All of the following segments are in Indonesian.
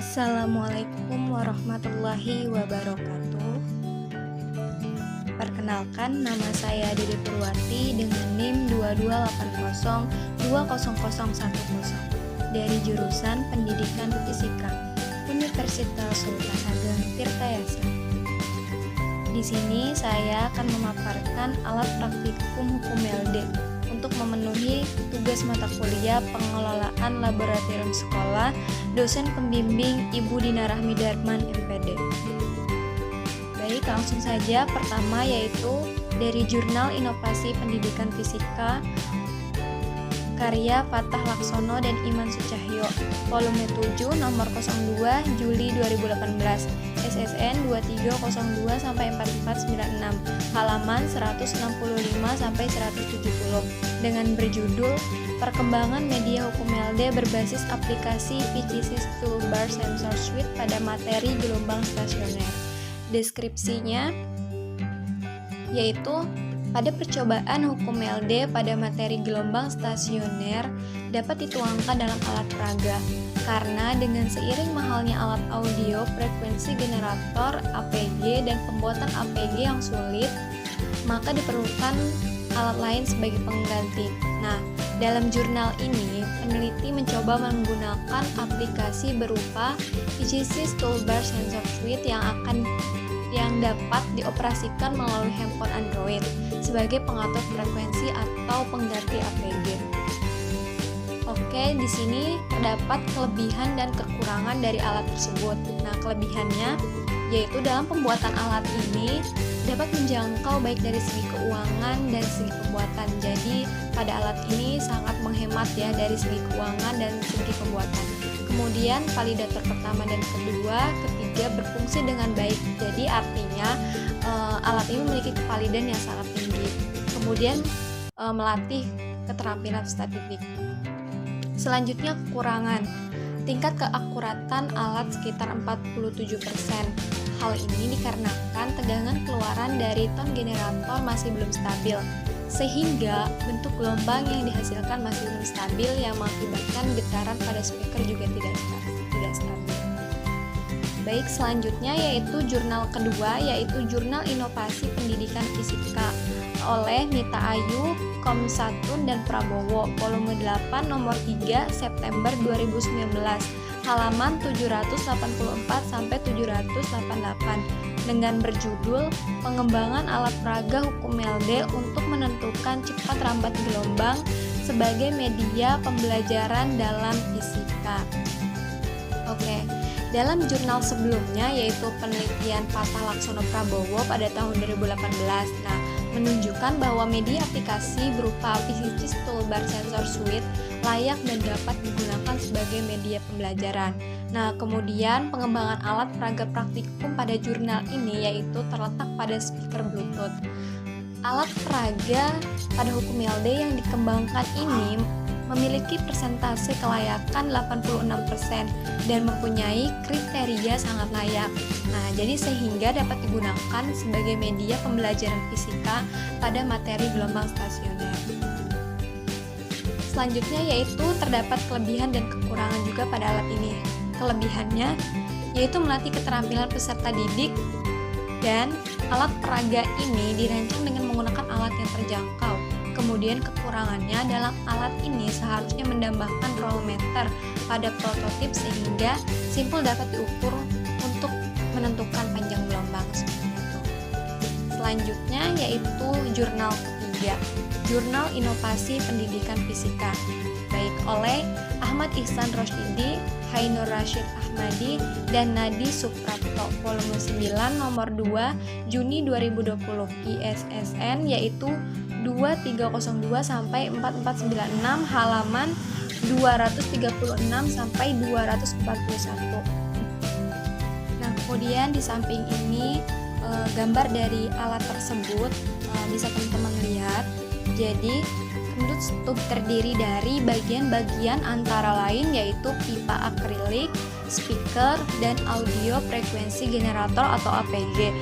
Assalamualaikum warahmatullahi wabarakatuh. Perkenalkan, nama saya Dede Purwati dengan NIM 2280200010 dari jurusan Pendidikan Fisika Universitas Sultan Ageng Tirtayasa. Di sini saya akan memaparkan alat praktikum hukum LD untuk memenuhi tugas mata kuliah pengelolaan laboratorium sekolah, dosen pembimbing Ibu Dina Rahmi Darman MPD. Baik, langsung saja. Pertama yaitu dari Jurnal Inovasi Pendidikan Fisika karya Fatah Laksono dan Iman Sucahyo, volume 7 nomor 02 Juli 2018, SSN 2302-4496, halaman 165-170, dengan berjudul Perkembangan Media Hukum LD berbasis aplikasi PCSys Toolbar Sensor Suite pada materi gelombang stasioner. Deskripsinya yaitu pada percobaan hukum LD pada materi gelombang stasioner dapat dituangkan dalam alat peraga, karena dengan seiring mahalnya alat audio, frekuensi generator, APG, dan pembuatan APG yang sulit, maka diperlukan alat lain sebagai pengganti. Nah, dalam jurnal ini, peneliti mencoba menggunakan aplikasi berupa PCSys Toolbar Sensor Suite yang dapat dioperasikan melalui handphone Android sebagai pengatur frekuensi atau pengganti APG. Oke, di sini terdapat kelebihan dan kekurangan dari alat tersebut. Nah, kelebihannya yaitu dalam pembuatan alat ini dapat menjangkau baik dari segi keuangan dan segi pembuatan. Jadi, pada alat ini sangat menghemat ya dari segi keuangan dan segi pembuatan. Kemudian validator pertama dan ketiga berfungsi dengan baik. Jadi artinya alat ini memiliki kevalidan yang sangat tinggi. Kemudian melatih keterampilan statistik. Selanjutnya kekurangan. Tingkat keakuratan alat sekitar 47%. Hal ini dikarenakan tegangan keluaran dari ton generator masih belum stabil, sehingga bentuk gelombang yang dihasilkan masih belum stabil yang mengakibatkan getaran pada speaker juga tidak stabil. Baik, selanjutnya yaitu jurnal kedua, yaitu Jurnal Inovasi Pendidikan Fisika oleh Mita Ayu, Komsatun dan Prabowo, volume 8 nomor 3 September 2019, halaman 784-788, dengan berjudul Pengembangan Alat Peraga Hukum LD untuk Menentukan Cepat Rambat Gelombang sebagai Media Pembelajaran dalam Fisika. Oke, dalam jurnal sebelumnya yaitu penelitian Fatah Laksono Prabowo pada tahun 2018, menunjukkan bahwa media aplikasi berupa PCSys Toolbar Sensor Suite layak dan dapat digunakan sebagai media pembelajaran. Nah, kemudian pengembangan alat peraga praktikum pada jurnal ini yaitu terletak pada speaker Bluetooth. Alat peraga pada hukum LD yang dikembangkan ini memiliki persentase kelayakan 86% dan mempunyai kriteria sangat layak. Nah, jadi sehingga dapat digunakan sebagai media pembelajaran fisika pada materi gelombang stasioner. Selanjutnya yaitu terdapat kelebihan dan kekurangan juga pada alat ini. Kelebihannya yaitu melatih keterampilan peserta didik, dan alat peraga ini dirancang dengan menggunakan alat yang terjangkau. Kemudian kekurangannya dalam alat ini seharusnya menambahkan rollometer pada prototip sehingga simpul dapat diukur untuk menentukan panjang gelombang seperti itu. Selanjutnya yaitu jurnal ketiga, Jurnal Inovasi Pendidikan Fisika, baik oleh Ahmad Ihsan Rosyidi, Hainur Rashid Ahmadi, dan Nadi Suprapto, volume 9 nomor 2 Juni 2020, ISSN yaitu 2302 sampai 4496, halaman 236 sampai 241. Nah, kemudian di samping ini gambar dari alat tersebut bisa teman-teman lihat. Jadi kendut tub terdiri dari bagian-bagian antara lain yaitu pipa akrilik, speaker, dan audio frekuensi generator atau APG.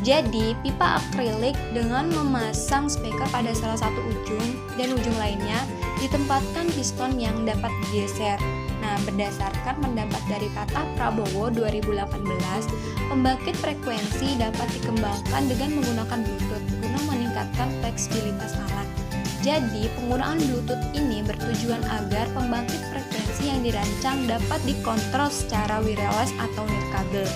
Jadi, pipa akrilik dengan memasang speaker pada salah satu ujung dan ujung lainnya ditempatkan piston yang dapat digeser. Nah, berdasarkan pendapat dari Kata Prabowo 2018, pembangkit frekuensi dapat dikembangkan dengan menggunakan Bluetooth guna meningkatkan fleksibilitas alat. Jadi, penggunaan Bluetooth ini bertujuan agar pembangkit frekuensi yang dirancang dapat dikontrol secara wireless atau nirkabel.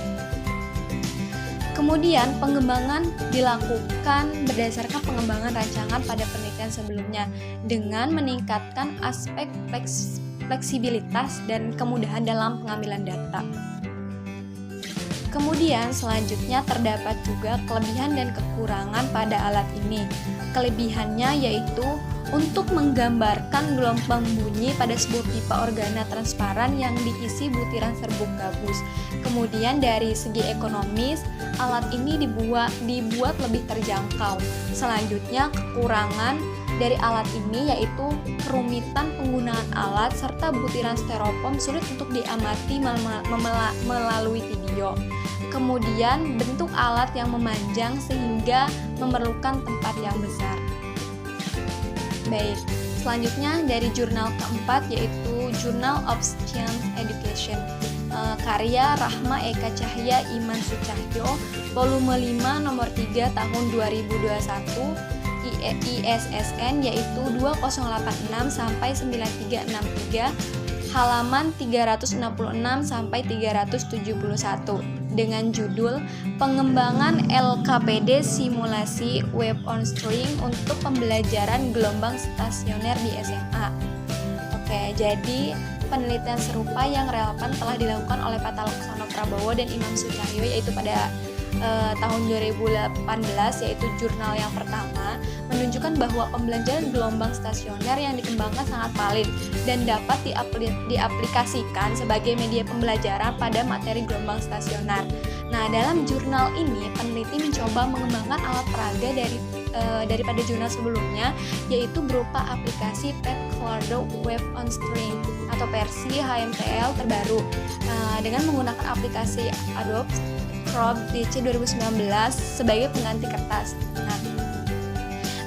Kemudian, pengembangan dilakukan berdasarkan pengembangan rancangan pada penelitian sebelumnya dengan meningkatkan aspek fleksibilitas dan kemudahan dalam pengambilan data. Kemudian selanjutnya terdapat juga kelebihan dan kekurangan pada alat ini. Kelebihannya yaitu untuk menggambarkan gelombang bunyi pada sebuah pipa organa transparan yang diisi butiran serbuk gabus. Kemudian dari segi ekonomis, alat ini dibuat lebih terjangkau. Selanjutnya kekurangan dari alat ini yaitu kerumitan penggunaan alat serta butiran styrofoam sulit untuk diamati melalui video. Kemudian bentuk alat yang memanjang sehingga memerlukan tempat yang besar. Baik, selanjutnya dari jurnal keempat yaitu Journal of Science Education. Karya Rahma Eka Cahya Iman Sucahyo, volume 5 nomor 3 tahun 2021, ISSN yaitu 2086 sampai 9363, halaman 366 sampai 371 dengan judul Pengembangan LKPD Simulasi Wave on String untuk Pembelajaran Gelombang Stasioner di SMA. Oke, jadi penelitian serupa yang relevan telah dilakukan oleh Pataloksano Prabowo dan Imam Sucahyo yaitu pada tahun 2018, yaitu jurnal yang pertama menunjukkan bahwa pembelajaran gelombang stasioner yang dikembangkan sangat valid dan dapat diaplikasikan sebagai media pembelajaran pada materi gelombang stasioner. Nah, dalam jurnal ini peneliti mencoba mengembangkan alat peraga daripada jurnal sebelumnya, yaitu berupa aplikasi Pet Clardo Wave on String atau versi HMTL terbaru dengan menggunakan aplikasi Adobe Acrobat DC 2019 sebagai pengganti kertas. Nah,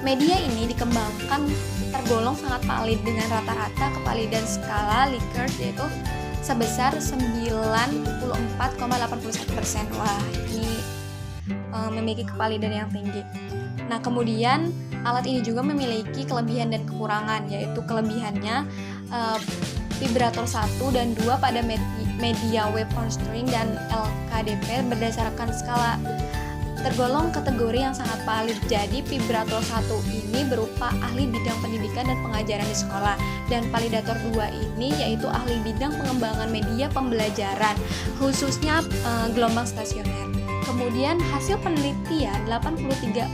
media ini dikembangkan tergolong sangat valid dengan rata-rata kevalidan skala Likert yaitu sebesar 94,81%. Wah, ini memiliki kevalidan yang tinggi. Nah, kemudian alat ini juga memiliki kelebihan dan kekurangan, yaitu kelebihannya vibrator 1 dan 2 pada media wave on string dan LKDP berdasarkan skala tergolong kategori yang sangat valid. Jadi vibrator 1 ini berupa ahli bidang pendidikan dan pengajaran di sekolah, dan validator 2 ini yaitu ahli bidang pengembangan media pembelajaran khususnya gelombang stasioner. Kemudian hasil penelitian 83,03%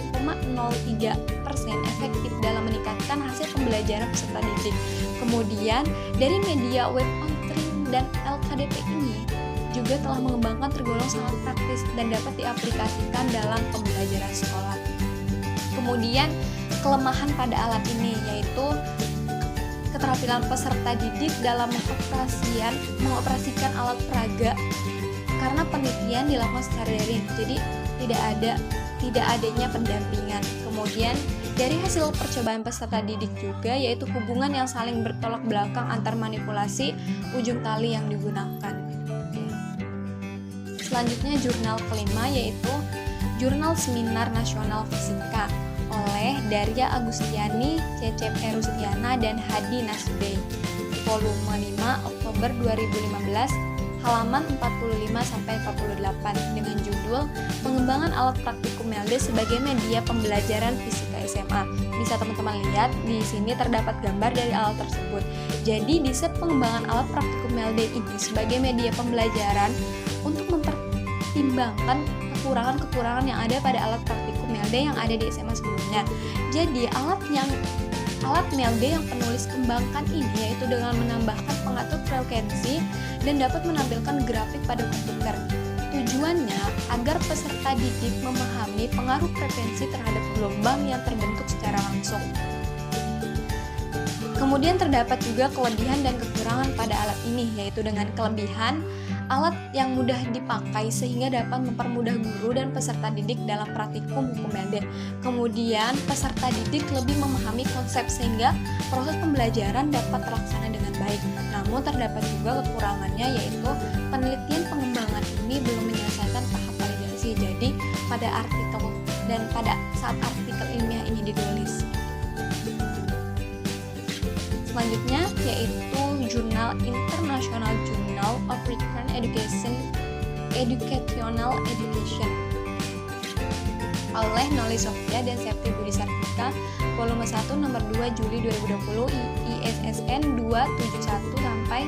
efektif dalam meningkatkan hasil pembelajaran peserta didik. Kemudian dari media wave on string dan LKDP ini juga telah mengembangkan tergolong sangat praktis dan dapat diaplikasikan dalam pembelajaran sekolah. Kemudian kelemahan pada alat ini yaitu keterampilan peserta didik dalam mengoperasikan alat peraga karena penelitian dilakukan secara daring, jadi tidak adanya pendampingan. Kemudian dari hasil percobaan peserta didik juga yaitu hubungan yang saling bertolak belakang antar manipulasi ujung tali yang digunakan. Selanjutnya jurnal kelima yaitu Jurnal Seminar Nasional Fisika oleh Daria Agustiani, Cecep Erustiana, dan Hadi Nasbeh, volume 5 Oktober 2015, halaman 45-48 dengan judul Pengembangan Alat Praktikum MELD sebagai Media Pembelajaran Fisika SMA. Bisa teman-teman lihat di sini terdapat gambar dari alat tersebut. Jadi di set pengembangan alat praktikum MELD ini sebagai media pembelajaran untuk mempertimbangkan kekurangan-kekurangan yang ada pada alat praktikum MELD yang ada di SMA sebelumnya. Jadi alat MELD yang penulis kembangkan ini yaitu dengan menambahkan pengatur frekuensi dan dapat menampilkan grafik pada komputer. Tujuannya agar peserta didik memahami pengaruh frekuensi terhadap gelombang yang terbentuk secara langsung. Kemudian terdapat juga kelebihan dan kekurangan pada alat ini, yaitu dengan kelebihan alat yang mudah dipakai sehingga dapat mempermudah guru dan peserta didik dalam praktikum hukum MELD. Kemudian peserta didik lebih memahami konsep sehingga proses pembelajaran dapat terlaksana dengan baik. Nah, Namun terdapat juga kekurangannya, yaitu penelitian pengembangan ini belum menyelesaikan tahap validasi. Jadi pada artikel dan pada saat artikel ilmiah ini ditulis. Selanjutnya yaitu jurnal International Journal of Recurrent Educational Education oleh Noli Sofia dan Septi Budi Sartika, volume 1 nomor 2 Juli 2020, ISSN 271 sampai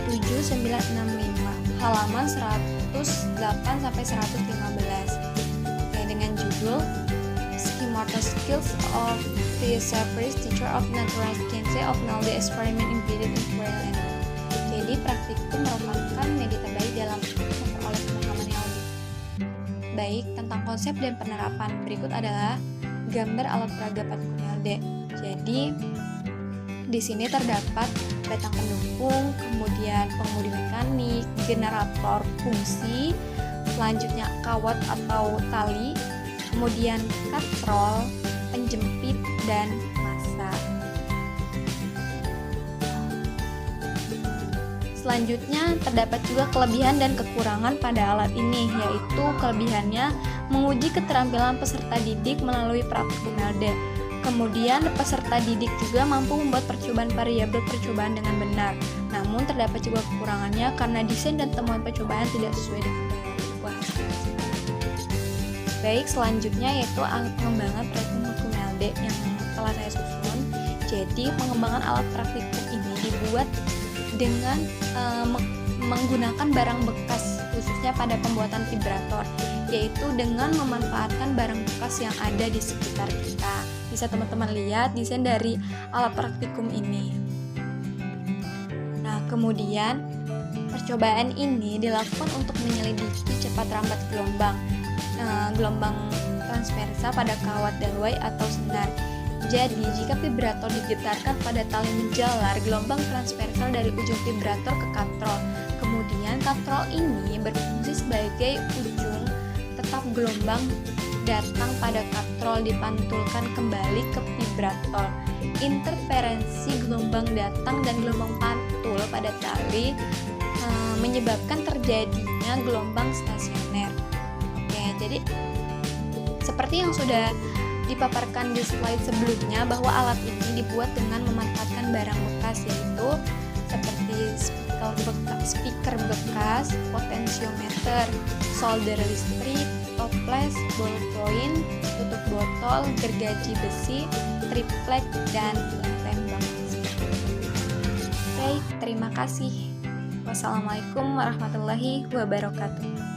7965, halaman 108 sampai 115. Oke, dengan judul Schemata Skills of the Separate Teacher of Natural Science of Knowledge Experiment Embedded in Queryland. Jadi praktikum merupakan media terbaik dalam memperoleh pemahaman yang lebih baik tentang konsep dan penerapan. Berikut adalah gambar alat peraga partikel D. Jadi di sini terdapat batang pendukung, kemudian pengemudi mekanik, generator fungsi, selanjutnya kawat atau tali, kemudian katrol, penjepit, dan massa. Selanjutnya terdapat juga kelebihan dan kekurangan pada alat ini, yaitu kelebihannya menguji keterampilan peserta didik melalui praktikum LD. Kemudian peserta didik juga mampu membuat percobaan variabel percobaan dengan benar. Namun terdapat juga kekurangannya karena desain dan temuan percobaan tidak sesuai dengan hasil. Baik, selanjutnya yaitu alat pengembangan praktikum LD yang telah saya susun. Jadi pengembangan alat praktikum ini dibuat dengan menggunakan barang bekas, khususnya pada pembuatan vibrator, yaitu dengan memanfaatkan barang bekas yang ada di sekitar kita. Bisa teman-teman lihat desain dari alat praktikum ini. Nah, kemudian percobaan ini dilakukan untuk menyelidiki cepat rambat gelombang transversa pada kawat dawai atau senar. Jadi, jika vibrator digetarkan pada tali menjalar, gelombang transversal dari ujung vibrator ke katrol. Kemudian katrol ini berfungsi sebagai ujung tetap gelombang datang pada katrol dipantulkan kembali ke vibrator. Interferensi gelombang datang dan gelombang pantul pada tali menyebabkan terjadinya gelombang stasioner. Oke, jadi seperti yang sudah dipaparkan di slide sebelumnya, bahwa alat ini dibuat dengan memanfaatkan barang bekas, yaitu seperti speaker bekas, potensiometer, solder listrik, toples, ballpoint, tutup botol, gergaji besi, triplek, dan lem bangkit. Baik, terima kasih. Wassalamualaikum warahmatullahi wabarakatuh.